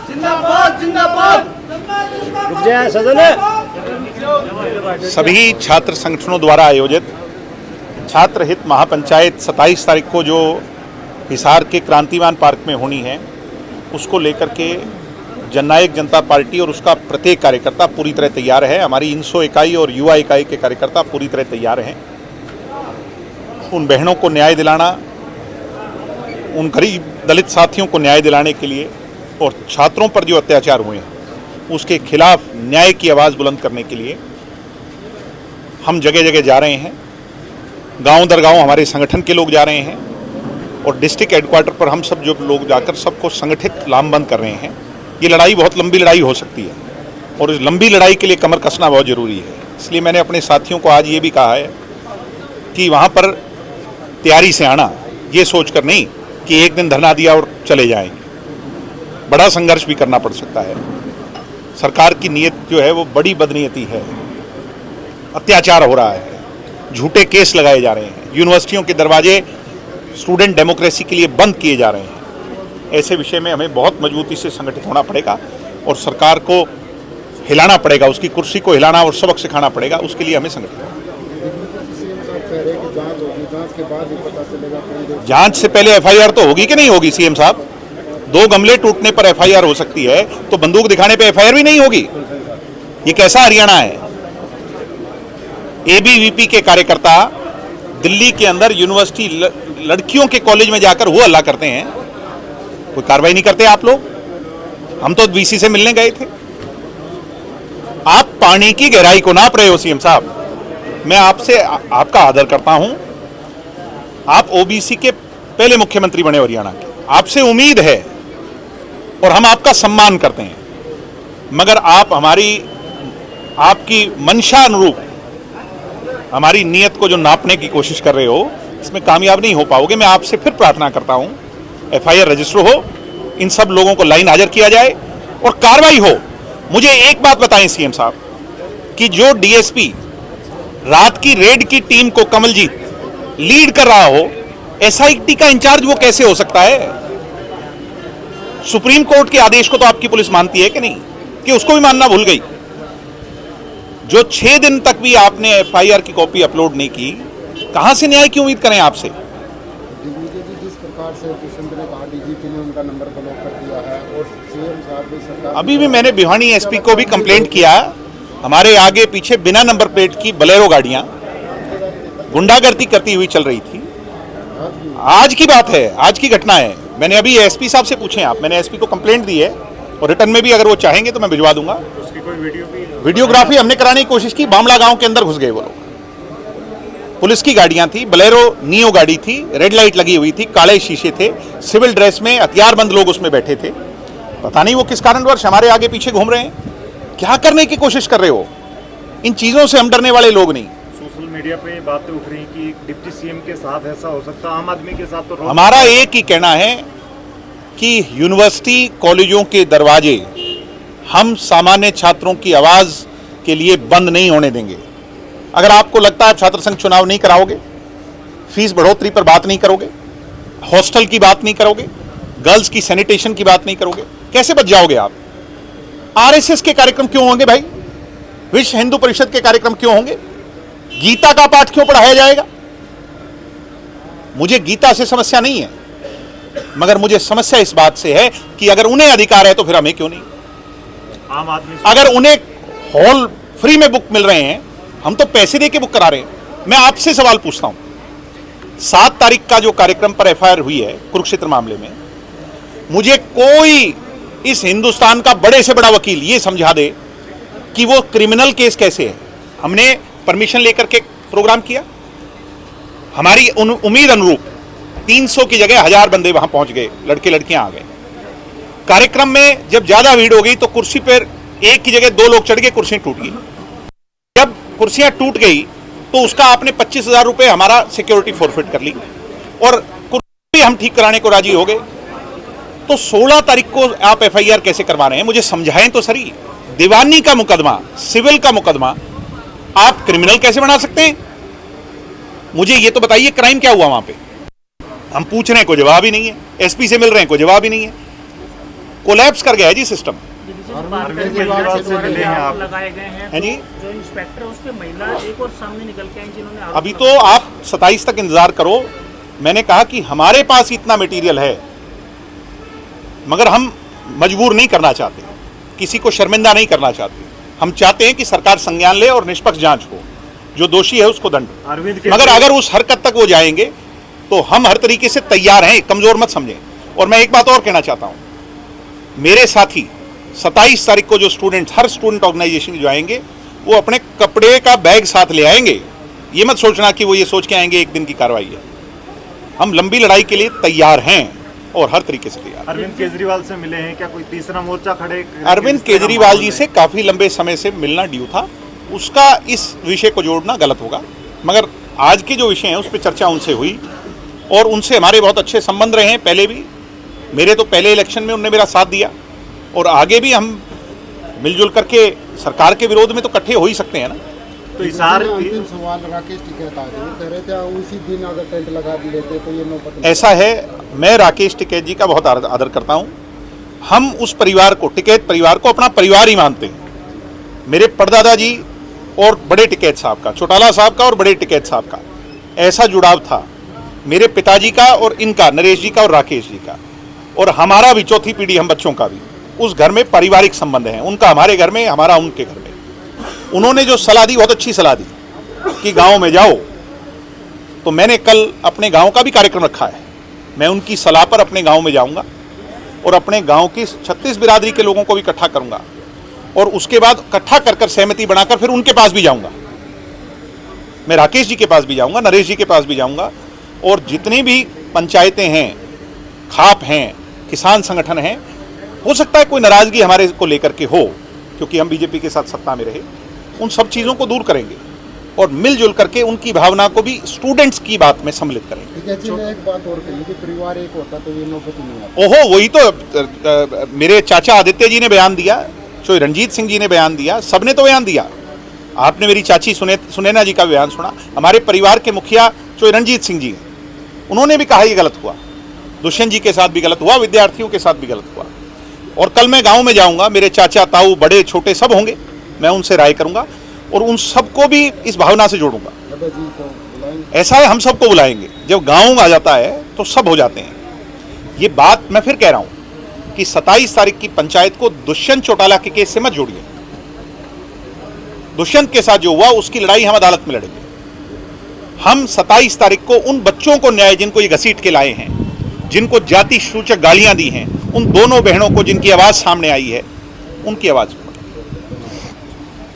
जिंदाबाद जिंदाबाद। सभी छात्र संगठनों द्वारा आयोजित छात्र हित महापंचायत 27 तारीख को जो हिसार के क्रांतिमान पार्क में होनी है, उसको लेकर के जननायक जनता पार्टी और उसका प्रत्येक कार्यकर्ता पूरी तरह तैयार है। हमारी इंसो इकाई और युवा इकाई के कार्यकर्ता पूरी तरह तैयार हैं। उन बहनों को न्याय दिलाना, उन गरीब दलित साथियों को न्याय दिलाने के लिए और छात्रों पर जो अत्याचार हुए हैं उसके खिलाफ न्याय की आवाज़ बुलंद करने के लिए हम जगह जगह जा रहे हैं। गांव दर गांव हमारे संगठन के लोग जा रहे हैं और डिस्ट्रिक्ट हेडक्वार्टर पर हम सब जो लोग जाकर सबको संगठित लामबंद कर रहे हैं। ये लड़ाई बहुत लंबी लड़ाई हो सकती है और इस लंबी लड़ाई के लिए कमर कसना बहुत ज़रूरी है। इसलिए मैंने अपने साथियों को आज ये भी कहा है कि वहाँ पर तैयारी से आना, ये सोचकर नहीं कि एक दिन धरना दिया और चले जाएंगे। बड़ा संघर्ष भी करना पड़ सकता है। सरकार की नीयत जो है वो बड़ी बदनीयती है। अत्याचार हो रहा है, झूठे केस लगाए जा रहे हैं, यूनिवर्सिटियों के दरवाजे स्टूडेंट डेमोक्रेसी के लिए बंद किए जा रहे हैं। ऐसे विषय में हमें बहुत मजबूती से संगठित होना पड़ेगा और सरकार को हिलाना पड़ेगा, उसकी कुर्सी को हिलाना और सबक सिखाना पड़ेगा। उसके लिए हमें संगठित होना। जांच से पहले एफआईआर तो होगी कि नहीं होगी सीएम साहब? 2 गमले टूटने पर एफआईआर हो सकती है, तो बंदूक दिखाने पे एफआईआर भी नहीं होगी? ये कैसा हरियाणा है? एबीवीपी के कार्यकर्ता दिल्ली के अंदर यूनिवर्सिटी लड़कियों के कॉलेज में जाकर वो हल्ला करते हैं, कोई कार्रवाई नहीं करते आप लोग? हम तो वीसी से मिलने गए थे। आप पानी की गहराई को नाप रहे हो सीएम साहब। मैं आपसे आपका आदर करता हूं, आप ओबीसी के पहले मुख्यमंत्री बने हरियाणा के, आपसे उम्मीद है और हम आपका सम्मान करते हैं, मगर आप आपकी मंशा अनुरूप हमारी नीयत को जो नापने की कोशिश कर रहे हो, इसमें कामयाब नहीं हो पाओगे। मैं आपसे फिर प्रार्थना करता हूं, एफआईआर रजिस्टर हो, इन सब लोगों को लाइन हाजिर किया जाए और कार्रवाई हो। मुझे एक बात बताएं सीएम साहब कि जो डीएसपी रात की रेड की टीम को कमलजीत लीड कर रहा हो, एसआईटी का इंचार्ज वो कैसे हो सकता है? सुप्रीम कोर्ट के आदेश को तो आपकी पुलिस मानती है कि नहीं, कि उसको भी मानना भूल गई? जो 6 दिन तक भी आपने एफआईआर की कॉपी अपलोड नहीं की, कहां से न्याय की उम्मीद करें आपसे? जिस प्रकार से ने कहा डीजीपी ने उनका नंबर ब्लॉक कर दिया है और सीएम साहब भी सरकार, अभी भी मैंने भिवानी एसपी को भी कंप्लेंट किया। हमारे आगे पीछे बिना नंबर प्लेट की बलेरो गाड़ियां गुंडागर्दी करती हुई चल रही थी। आज की बात है, आज की घटना है। मैंने अभी एसपी साहब से पूछे आप, मैंने एसपी को कंप्लेंट दी है और रिटर्न में भी अगर वो चाहेंगे तो मैं भिजवा दूंगा। उसकी कोई वीडियोग्राफी हमने कराने की कोशिश की, बामला गांव के अंदर घुस गए वो लोग। पुलिस की गाड़ियां थी, बलेरो नियो गाड़ी थी, रेड लाइट लगी हुई थी, काले शीशे थे, सिविल ड्रेस में हथियारबंद लोग उसमें बैठे थे। पता नहीं वो किस कारणवश हमारे आगे पीछे घूम रहे हैं, क्या करने की कोशिश कर रहे हो? इन चीजों से हम डरने वाले लोग नहीं। सोशल मीडिया पे बातें उठ रही कि डिप्टी सीएम के साथ ऐसा हो सकता है, आम आदमी के साथ तो हमारा एक ही कहना है कि यूनिवर्सिटी कॉलेजों के दरवाजे हम सामान्य छात्रों की आवाज के लिए बंद नहीं होने देंगे। अगर आपको लगता है छात्र संघ चुनाव नहीं कराओगे, फीस बढ़ोतरी पर बात नहीं करोगे, हॉस्टल की बात नहीं करोगे, गर्ल्स की सैनिटेशन की बात नहीं करोगे, कैसे बच जाओगे आप? आरएसएस के कार्यक्रम क्यों होंगे भाई? विश्व हिंदू परिषद के कार्यक्रम क्यों होंगे? गीता का पाठ क्यों पढ़ाया जाएगा? मुझे गीता से समस्या नहीं है, मगर मुझे समस्या इस बात से है कि अगर उन्हें अधिकार है तो फिर हमें क्यों नहीं? आम आदमी अगर उन्हें हॉल फ्री में बुक मिल रहे हैं, हम तो पैसे दे के बुक करा रहे हैं। मैं आपसे सवाल पूछता हूं, 7 तारीख का जो कार्यक्रम पर एफआईआर हुई है कुरुक्षेत्र मामले में, मुझे कोई इस हिंदुस्तान का बड़े से बड़ा वकील ये समझा दे कि वो क्रिमिनल केस कैसे है। हमने परमिशन लेकर के प्रोग्राम किया, हमारी उम्मीद अनुरूप 300 की जगह 1000 बंदे वहां पहुंच गए, लड़के लड़कियां आ गए। कार्यक्रम में जब ज्यादा भीड़ हो गई तो कुर्सी पर एक की जगह 2 लोग चढ़ गए, कुर्सी टूट गई। जब कुर्सियां टूट गई तो उसका आपने 25,000 रुपए हमारा सिक्योरिटी फॉरफिट कर ली और कुर्सी हम ठीक कराने को राजी हो गए। तो 16 तारीख को आप एफआईआर कैसे करवा रहे हैं? मुझे समझाएं तो सही। दीवानी का मुकदमा, सिविल का मुकदमा आप क्रिमिनल कैसे बना सकते हैं? मुझे ये तो बताइए, क्राइम क्या हुआ वहां पे? हम पूछ रहे हैं, कोई जवाब ही नहीं है। एसपी से मिल रहे हैं, कोई जवाब ही नहीं है। कोलैप्स कर गया है जी सिस्टम। अरविंद केजरीवाल से मिले हैं आप? लगाए गए हैं हैं जी? जो इंस्पेक्टर उसके महिला एक और सामने निकल के आई जिन्होंने आरोप अभी तो आप 27 तक इंतजार करो। मैंने कहा कि हमारे पास इतना मटेरियल है, मगर हम मजबूर नहीं करना चाहते, किसी को शर्मिंदा नहीं करना चाहते। हम चाहते हैं कि सरकार संज्ञान ले और निष्पक्ष जांच हो, जो दोषी है उसको दंड। अरविंद मगर अगर उस हरकत तक वो जाएंगे तो हम हर तरीके से तैयार हैं, कमजोर मत समझें। और मैं एक बात और कहना चाहता हूं, मेरे साथी 27 तारीख को जो स्टूडेंट, हर स्टूडेंट ऑर्गेनाइजेशन जो आएंगे वो अपने कपड़े का बैग साथ ले आएंगे। ये मत सोचना कि वो ये सोच के आएंगे एक दिन की कार्रवाई है। हम लंबी लड़ाई के लिए तैयार हैं और हर तरीके से तैयार। अरविंद केजरीवाल से मिले हैं क्या? कोई तीसरा मोर्चा खड़े? अरविंद केजरीवाल जी से काफी लंबे समय से मिलना ड्यू था, उसका इस विषय को जोड़ना गलत होगा। मगर आज के जो विषय हैं उस पर चर्चा उनसे हुई और उनसे हमारे बहुत अच्छे संबंध रहे हैं। पहले भी मेरे तो पहले इलेक्शन में उन्होंने मेरा साथ दिया और आगे भी हम मिलजुल करके सरकार के विरोध में तो इकट्ठे हो ही सकते हैं ना। तो हिसार अंतिम सवाल राकेश टिकैत आए थे, कह रहे थे उसी दिन अगर टेंट लगा लेते तो ये नौबत नहीं। ऐसा है, मैं राकेश टिकैत जी का बहुत आदर करता हूं। हम उस परिवार को, टिकैत परिवार को अपना परिवार ही मानते हैं। मेरे परदादा जी और बड़े टिकैत साहब का, चौटाला साहब का और बड़े टिकैत साहब का ऐसा जुड़ाव था, मेरे पिताजी का और इनका, नरेश जी का और राकेश जी का, और हमारा भी चौथी पीढ़ी, हम बच्चों का भी उस घर में पारिवारिक संबंध है। उनका हमारे घर में, हमारा उनके घर में। उन्होंने जो सलाह दी, बहुत अच्छी सलाह दी कि गांव में जाओ, तो मैंने कल अपने गांव का भी कार्यक्रम रखा है। मैं उनकी सलाह पर अपने गांव में जाऊंगा और अपने गांव की 36 बिरादरी के लोगों को भी इकट्ठा करूंगा और उसके बाद इकट्ठा कर सहमति बनाकर फिर उनके पास भी जाऊंगा। मैं राकेश जी के पास भी जाऊंगा, नरेश जी के पास भी जाऊंगा, और जितनी भी पंचायतें हैं, खाप हैं, किसान संगठन हैं, हो सकता है कोई नाराजगी हमारे को लेकर के हो क्योंकि हम बीजेपी के साथ सत्ता में रहे, उन सब चीज़ों को दूर करेंगे और मिलजुल करके उनकी भावना को भी स्टूडेंट्स की बात में सम्मिलित करेंगे। ठीक है जी, मैं एक बात और कही कि परिवार एक होता तो ये नौबत ही नहीं आती। ओहो, वही तो मेरे चाचा आदित्य जी ने बयान दिया, चोई रंजीत सिंह जी ने बयान दिया, सबने तो बयान दिया। आपने मेरी चाची सुनैना जी का बयान सुना, हमारे परिवार के मुखिया चोई रंजीत सिंह जी हैं, उन्होंने भी कहा ये गलत हुआ, दुष्यंत जी के साथ भी गलत हुआ, विद्यार्थियों के साथ भी गलत हुआ। और कल मैं गांव में जाऊंगा, मेरे चाचा ताऊ बड़े छोटे सब होंगे, मैं उनसे राय करूंगा और उन सबको भी इस भावना से जोड़ूंगा। दादाजी को बुलाएंगे। ऐसा है, हम सबको बुलाएंगे। जब गांव आ जाता है तो सब हो जाते हैं। ये बात मैं फिर कह रहा हूं कि 27 तारीख की पंचायत को दुष्यंत चौटाला के केस से मत जोड़िए। दुष्यंत के साथ जो हुआ उसकी लड़ाई हम अदालत में लड़ेंगे। हम 27 तारीख को उन बच्चों को न्याय, जिनको ये घसीट के लाए हैं, जिनको जाति सूचक गालियां दी हैं, उन दोनों बहनों को जिनकी आवाज सामने आई है, उनकी आवाज